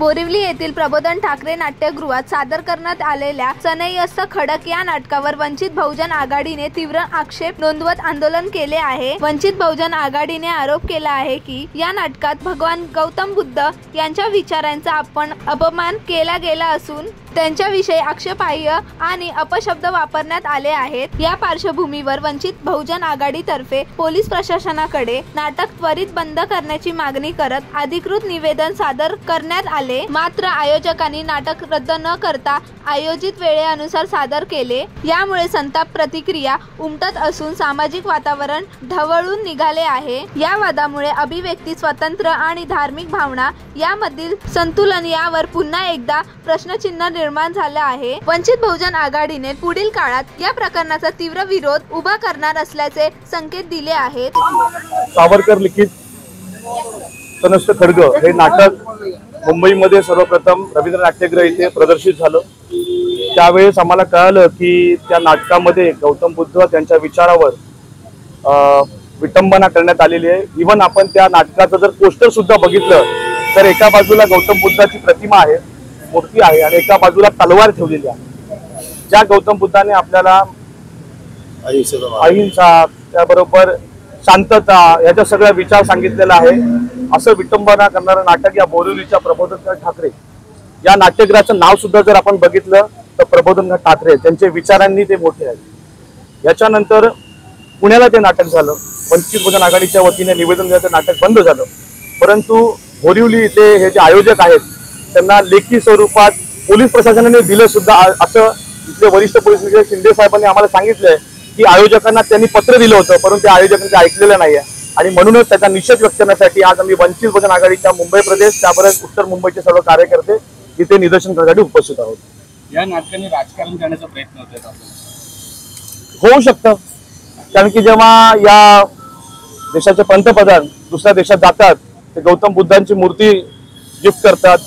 बोरिवली येथील प्रबोधन ठाकरे नाट्यगृहात सादर करण्यात आलेल्या सनईयस्त खडक या नाटकावर वंचित बहुजन आघाडीने तीव्र आक्षेप नोंदवत आंदोलन केले आहे। वंचित बहुजन आघाडीने आरोप केला आहे की या नाटकात भगवान गौतम बुद्ध यांच्या विचारांचा अपमान केला गेला असून त्यांच्याविषयी आक्षेपार्ह आणि अपशब्द वापरण्यात आले आहेत। या पार्श्वभूमीवर वंचित बहुजन आघाडीतर्फे पोलीस प्रशासनाकडे नाटक त्वरित बंद करण्याची मागणी करत अधिकृत निवेदन सादर करण्यात आले। मात्र आयोजकांनी नाटक रद्द न करता आयोजित वेळेनुसार सादर केले। यामुळे संताप प्रतिक्रिया उमटत असून सामाजिक वातावरण ढवळून निघाले आहे। या वादामुळे अभिव्यक्ती स्वातंत्र्य आणि धार्मिक भावना यामधील संतुलन यावर पुन्हा एकदा प्रश्नचिन्ह निर्माण झाला आहे। वंचित बहुजन आघाडीने पुढील काळात या प्रकरणाचा तीव्र विरोध उभा करणार असल्याचे संकेत दिले आहेत। सावरकर लिखित सनईयस्त खडग हे नाटक मुंबईमध्ये सर्वप्रथम रवींद्र नाट्यगृह येथे प्रदर्शित झालं। त्यावेळेस आम्हाला कळालं की त्या नाटकामध्ये गौतम बुद्ध त्यांच्या विचारावर विटंबना करण्यात आलेली आहे। इव्हन आपण त्या नाटकाचं जर पोस्टर सुद्धा बघितलं तर एका बाजूला गौतम बुद्धाची प्रतिमा आहे, मूर्ती आहे, आणि एका बाजूला तलवार ठेवलेली आहे। ज्या गौतम बुद्धाने आपल्याला अहिंसा त्याबरोबर शांतता याचा सगळा विचार सांगितलेला आहे, असं विटंबना करणारं नाटक या बोरिवलीच्या प्रबोधन ठाकरे या नाट्यगृहाचं नाव सुद्धा जर आपण बघितलं तर प्रबोधन ठाकरे त्यांच्या विचारांनी ते मोठे आहेत। याच्यानंतर पुण्याला ते नाटक झालं, वंचित बहुजन आघाडीच्या वतीने निवेदन द्यायचं नाटक बंद झालं। परंतु बोरिवली इथे हे जे आयोजक आहेत त्यांना लेखी स्वरूपात पोलीस प्रशासनाने दिलं सुद्धा, असं इथले वरिष्ठ पोलीस निरीक्षक शिंदे साहेबांनी आम्हाला सांगितलंय की आयोजकांना त्यांनी पत्र दिलं होतं, परंतु त्या आयोजकांनी ऐकलेलं नाहीये। आणि म्हणूनच त्याचा निषेध व्यक्त करण्यासाठी आज आम्ही वंचित बहुजन आघाडीच्या मुंबई प्रदेश त्याबरोबर उत्तर मुंबईचे सर्व कार्यकर्ते इथे निदर्शन करण्यासाठी उपस्थित आहोत। या नाटकाने राजकारण करण्याचा प्रयत्न होतोय होऊ शकतं, कारण की जेव्हा या देशाचे पंतप्रधान दुसऱ्या देशात जातात ते गौतम बुद्धांची मूर्ती गिफ्ट करतात,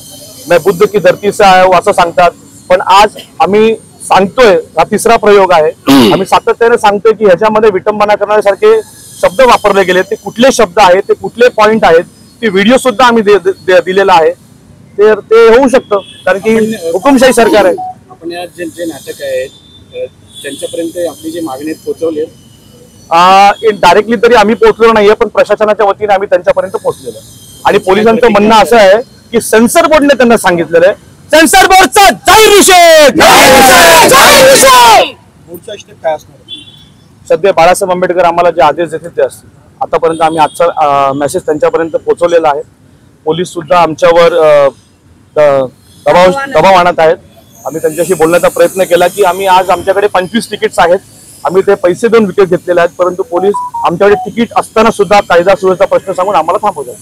मैं बुद्ध की धरती से आया हूं असं सांगतात। पण आज आम्ही सांगतोय, हा तिसरा प्रयोग आहे, आम्ही सातत्याने सांगतोय की ह्याच्यामध्ये विटंबना करण्यासारखे शब्द वापरले गेले, ते कुठले शब्द आहेत, ते कुठले पॉइंट आहेत, ते व्हिडिओ सुद्धा आम्ही दिलेला आहे। ते होऊ शकतं, कारण की हुकुमशाही सरकार आहे। आपण या जे नाटक आहेत त्यांच्यापर्यंत आपली जी मागणी पोहोचवली डायरेक्टली तरी आम्ही पोहोचलो नाहीये, पण प्रशासनाच्या वतीने आम्ही त्यांच्यापर्यंत पोहोचलेलो आहे। आणि पोलिसांचं म्हणणं असं आहे की सेन्सर बोर्डने त्यांना सांगितलेलं आहे, सेन्सर बोर्डचा जाहीर निषेध। पुढचा स्टेप काय असणार? सध्या बाळासाहेब आंबेडकर आम्हाला जे आदेश देतील ते असतील। आतापर्यंत आम्ही आजचा मेसेज त्यांच्यापर्यंत पोहोचवलेला आहे। पोलीस सुद्धा आमच्यावर दबाव आणत आहेत। आम्ही त्यांच्याशी बोलण्याचा प्रयत्न केला की आम्ही आज आमच्याकडे 25 तिकीट्स आहेत, आम्ही ते पैसे देऊन विकत घेतलेले आहेत, परंतु पोलीस आमच्याकडे तिकीट असताना सुद्धा कायदा सुव्यवस्था प्रश्न सांगून आम्हाला थांबवतात।